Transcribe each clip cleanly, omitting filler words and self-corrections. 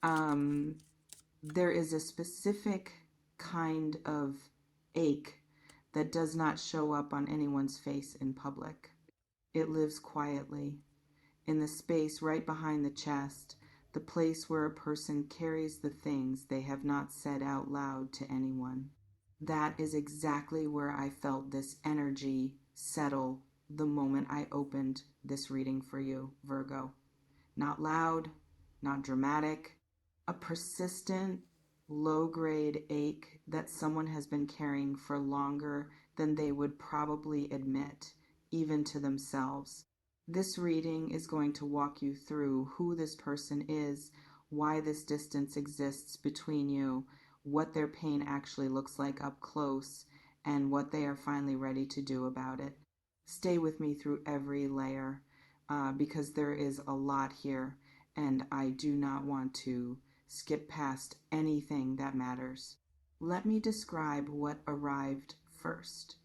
Um, there is a specific kind of ache that does not show up on anyone's face in public. It lives quietly in the space right behind the chest, the place where a person carries the things they have not said out loud to anyone. That is exactly where I felt this energy settle the moment I opened this reading for you, Virgo. Not loud, not dramatic, a persistent, low grade ache that someone has been carrying for longer than they would probably admit, even to themselves. This reading is going to walk you through who this person is, why this distance exists between you, what their pain actually looks like up close, and what they are finally ready to do about it. Stay with me through every layer because there is a lot here, and I do not want to skip past anything that matters. Let me describe what arrived first,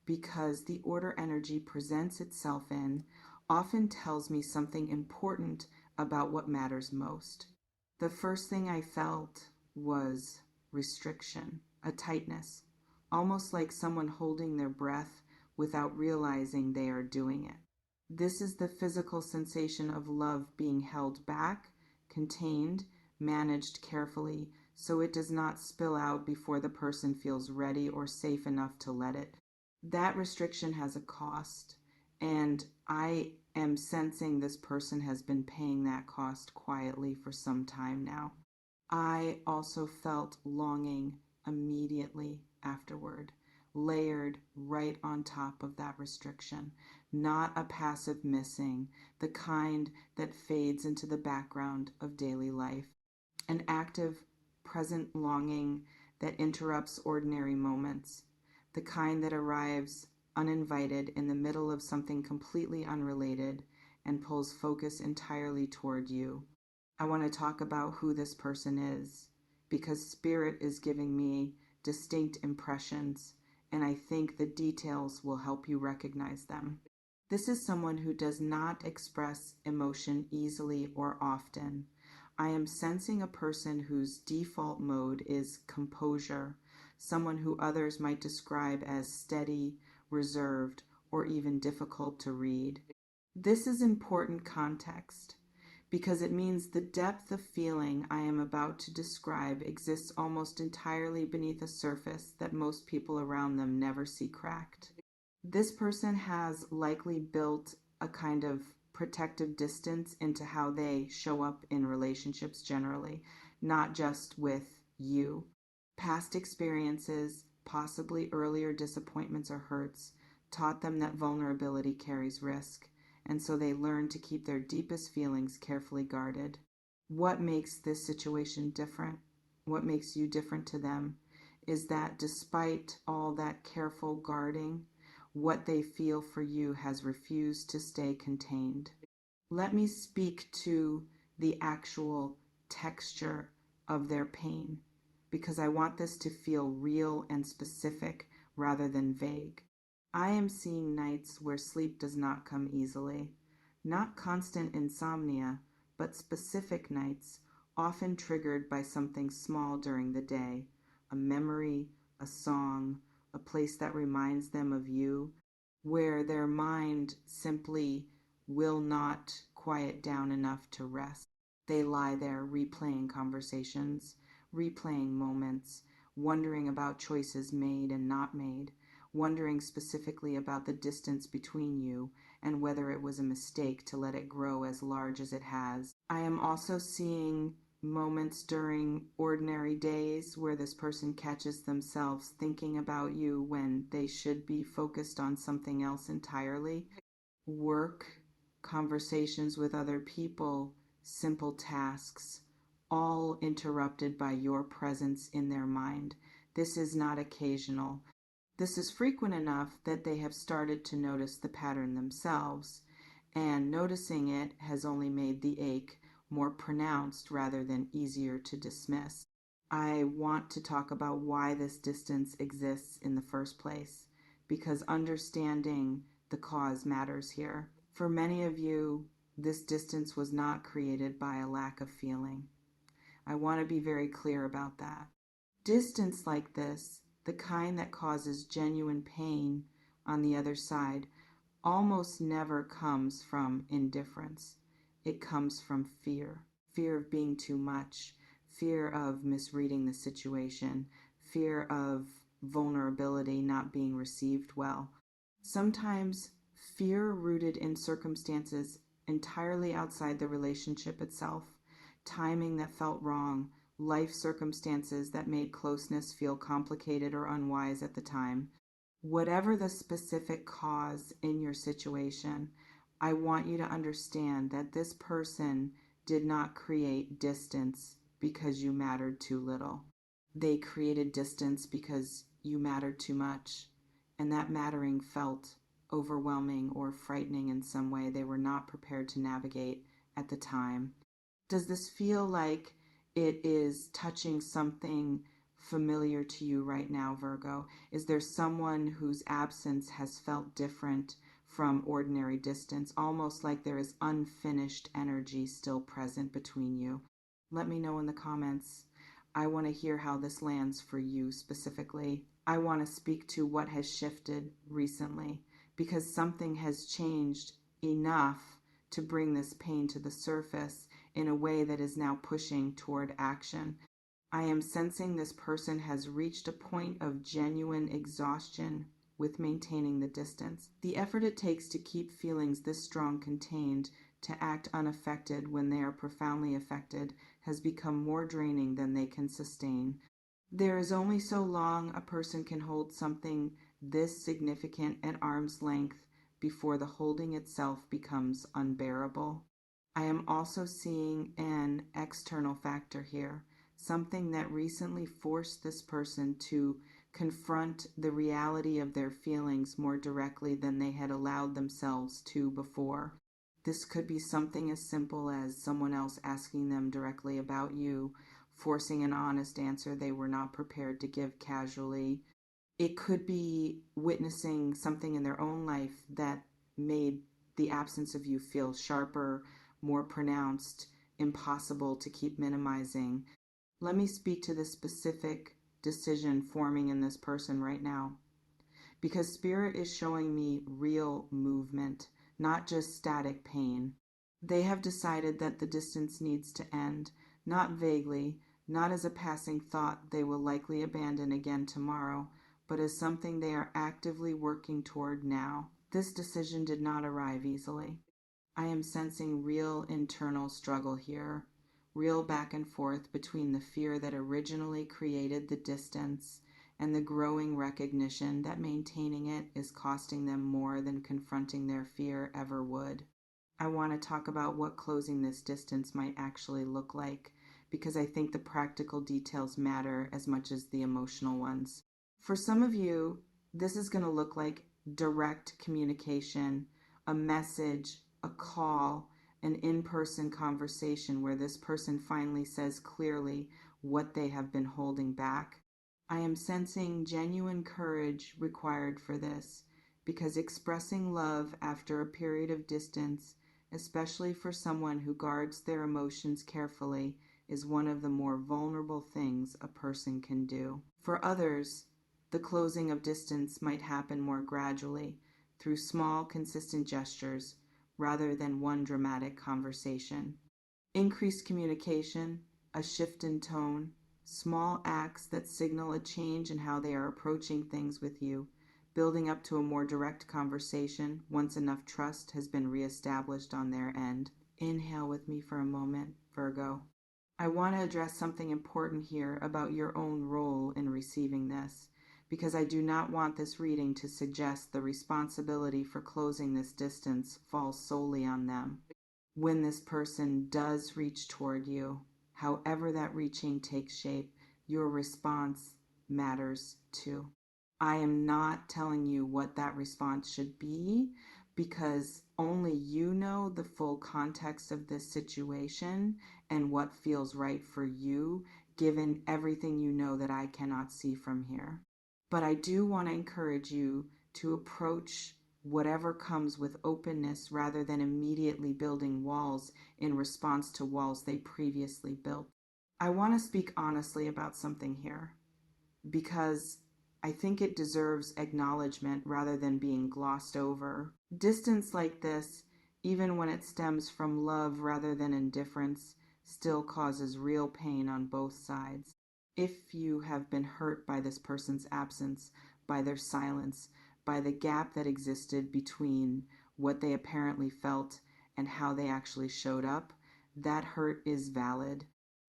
because the order energy presents itself in often tells me something important about what matters most. The first thing I felt was restriction, a tightness, almost like someone holding their breath without realizing they are doing it. This is the physical sensation of love being held back, contained, managed carefully so it does not spill out before the person feels ready or safe enough to let it. That restriction has a cost, and I am sensing this person has been paying that cost quietly for some time now. I also felt longing immediately afterward, layered right on top of that restriction, not a passive missing, the kind that fades into the background of daily life, an active, present longing that interrupts ordinary moments, the kind that arrives uninvited in the middle of something completely unrelated and pulls focus entirely toward you. I want to talk about who this person is because Spirit is giving me distinct impressions, and I think the details will help you recognize them. This is someone who does not express emotion easily or often. I am sensing a person whose default mode is composure, someone who others might describe as steady, reserved, or even difficult to read. This is important context because it means the depth of feeling I am about to describe exists almost entirely beneath a surface that most people around them never see cracked. This person has likely built a kind of protective distance into how they show up in relationships generally, not just with you. Past experiences, possibly earlier disappointments or hurts, taught them that vulnerability carries risk, and so they learn to keep their deepest feelings carefully guarded. What makes this situation different, what makes you different to them, is that despite all that careful guarding, what they feel for you has refused to stay contained. Let me speak to the actual texture of their pain because I want this to feel real and specific rather than vague. I am seeing nights where sleep does not come easily, not constant insomnia, but specific nights, often triggered by something small during the day, a memory, a song, a place that reminds them of you, where their mind simply will not quiet down enough to rest. They lie there replaying conversations, replaying moments, wondering about choices made and not made, wondering specifically about the distance between you and whether it was a mistake to let it grow as large as it has. I am also seeing moments during ordinary days where this person catches themselves thinking about you when they should be focused on something else entirely. Work, conversations with other people, simple tasks, all interrupted by your presence in their mind. This is not occasional. This is frequent enough that they have started to notice the pattern themselves, and noticing it has only made the ache more pronounced rather than easier to dismiss. I want to talk about why this distance exists in the first place, because understanding the cause matters here. For many of you, this distance was not created by a lack of feeling. I want to be very clear about that. Distance like this, the kind that causes genuine pain on the other side, almost never comes from indifference. It comes from fear. Fear of being too much, fear of misreading the situation, fear of vulnerability not being received well. Sometimes fear rooted in circumstances entirely outside the relationship itself, timing that felt wrong, life circumstances that made closeness feel complicated or unwise at the time. Whatever the specific cause in your situation, I want you to understand that this person did not create distance because you mattered too little. They created distance because you mattered too much, and that mattering felt overwhelming or frightening in some way they were not prepared to navigate at the time. Does this feel like it is touching something familiar to you right now, Virgo? Is there someone whose absence has felt different from ordinary distance, almost like there is unfinished energy still present between you? Let me know in the comments. I want to hear how this lands for you specifically. I want to speak to what has shifted recently because something has changed enough to bring this pain to the surface in a way that is now pushing toward action. I am sensing this person has reached a point of genuine exhaustion with maintaining the distance. The effort it takes to keep feelings this strong contained, to act unaffected when they are profoundly affected, has become more draining than they can sustain. There is only so long a person can hold something this significant at arm's length before the holding itself becomes unbearable. I am also seeing an external factor here, something that recently forced this person to confront the reality of their feelings more directly than they had allowed themselves to before. This could be something as simple as someone else asking them directly about you, forcing an honest answer they were not prepared to give casually. It could be witnessing something in their own life that made the absence of you feel sharper, more pronounced, impossible to keep minimizing. Let me speak to the specific decision forming in this person right now, because Spirit is showing me real movement, not just static pain. They have decided that the distance needs to end, not vaguely, not as a passing thought they will likely abandon again tomorrow, but as something they are actively working toward now. This decision did not arrive easily. I am sensing real internal struggle here, real back and forth between the fear that originally created the distance and the growing recognition that maintaining it is costing them more than confronting their fear ever would. I want to talk about what closing this distance might actually look like, because I think the practical details matter as much as the emotional ones. For some of you, this is going to look like direct communication, a message, a call, an in-person conversation where this person finally says clearly what they have been holding back. I am sensing genuine courage required for this, because expressing love after a period of distance, especially for someone who guards their emotions carefully, is one of the more vulnerable things a person can do. For others, the closing of distance might happen more gradually, through small, consistent gestures, rather than one dramatic conversation. Increased communication, a shift in tone, small acts that signal a change in how they are approaching things with you, building up to a more direct conversation once enough trust has been reestablished on their end. Inhale with me for a moment, Virgo. I want to address something important here about your own role in receiving this, because I do not want this reading to suggest the responsibility for closing this distance falls solely on them. When this person does reach toward you, however that reaching takes shape, your response matters too. I am not telling you what that response should be, because only you know the full context of this situation and what feels right for you, given everything you know that I cannot see from here. But I do want to encourage you to approach whatever comes with openness rather than immediately building walls in response to walls they previously built. I want to speak honestly about something here because I think it deserves acknowledgement rather than being glossed over. Distance like this, even when it stems from love rather than indifference, still causes real pain on both sides. If you have been hurt by this person's absence, by their silence, by the gap that existed between what they apparently felt and how they actually showed up, that hurt is valid.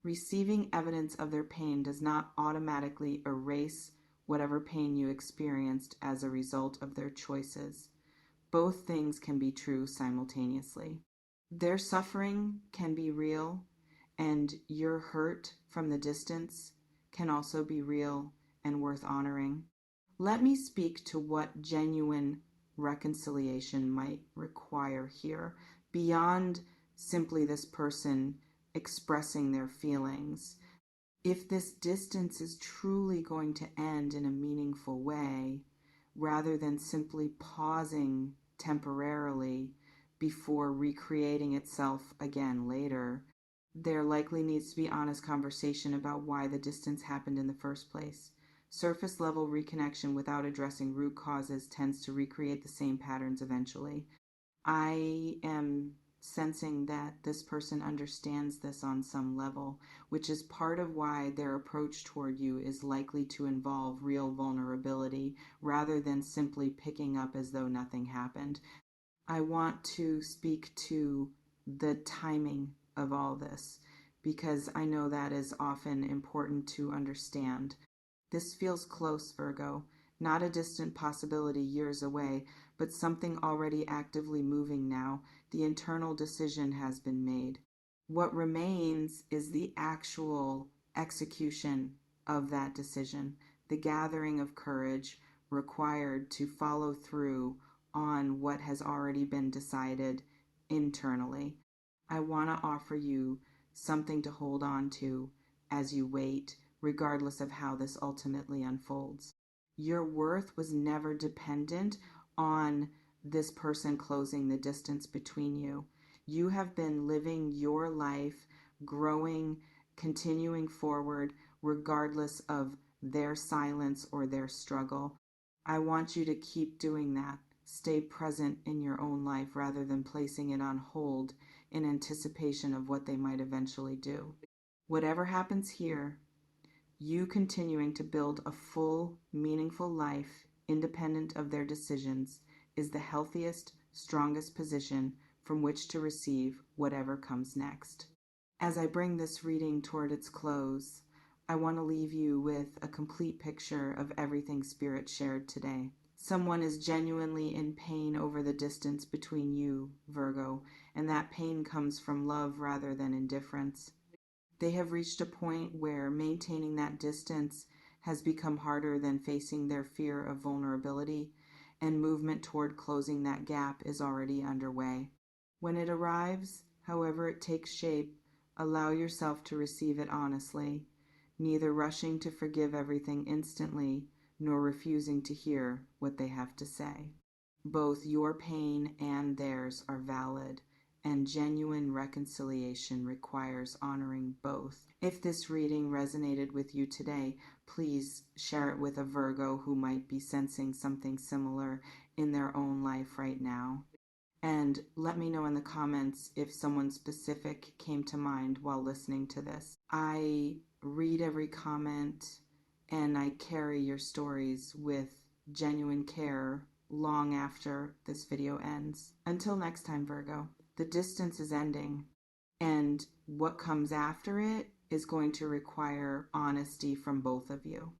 Receiving evidence of their pain does not automatically erase whatever pain you experienced as a result of their choices. Both things can be true simultaneously. Their suffering can be real, and your hurt from the distance can also be real and worth honoring. Let me speak to what genuine reconciliation might require here, beyond simply this person expressing their feelings. If this distance is truly going to end in a meaningful way, rather than simply pausing temporarily before recreating itself again later, there likely needs to be honest conversation about why the distance happened in the first place. Surface level reconnection without addressing root causes tends to recreate the same patterns eventually. I am sensing that this person understands this on some level, which is part of why their approach toward you is likely to involve real vulnerability rather than simply picking up as though nothing happened. I want to speak to the timing of all this because I know that is often important to understand. This feels close, Virgo, not a distant possibility years away, but something already actively moving now. The internal decision has been made. What remains is the actual execution of that decision, the gathering of courage required to follow through on what has already been decided internally. I want to offer you something to hold on to as you wait, regardless of how this ultimately unfolds. Your worth was never dependent on this person closing the distance between you. You have been living your life, growing, continuing forward, regardless of their silence or their struggle. I want you to keep doing that. Stay present in your own life rather than placing it on hold in anticipation of what they might eventually do. Whatever happens here, you continuing to build a full, meaningful life independent of their decisions is the healthiest, strongest position from which to receive whatever comes next. As I bring this reading toward its close, I want to leave you with a complete picture of everything Spirit shared today. Someone is genuinely in pain over the distance between you, Virgo, and that pain comes from love rather than indifference. They have reached a point where maintaining that distance has become harder than facing their fear of vulnerability, and movement toward closing that gap is already underway. When it arrives, however it takes shape, allow yourself to receive it honestly, neither rushing to forgive everything instantly nor refusing to hear what they have to say. Both your pain and theirs are valid, and genuine reconciliation requires honoring both. If this reading resonated with you today, please share it with a Virgo who might be sensing something similar in their own life right now. And let me know in the comments if someone specific came to mind while listening to this. I read every comment and I carry your stories with genuine care long after this video ends. Until next time, Virgo, the distance is ending, and what comes after it is going to require honesty from both of you.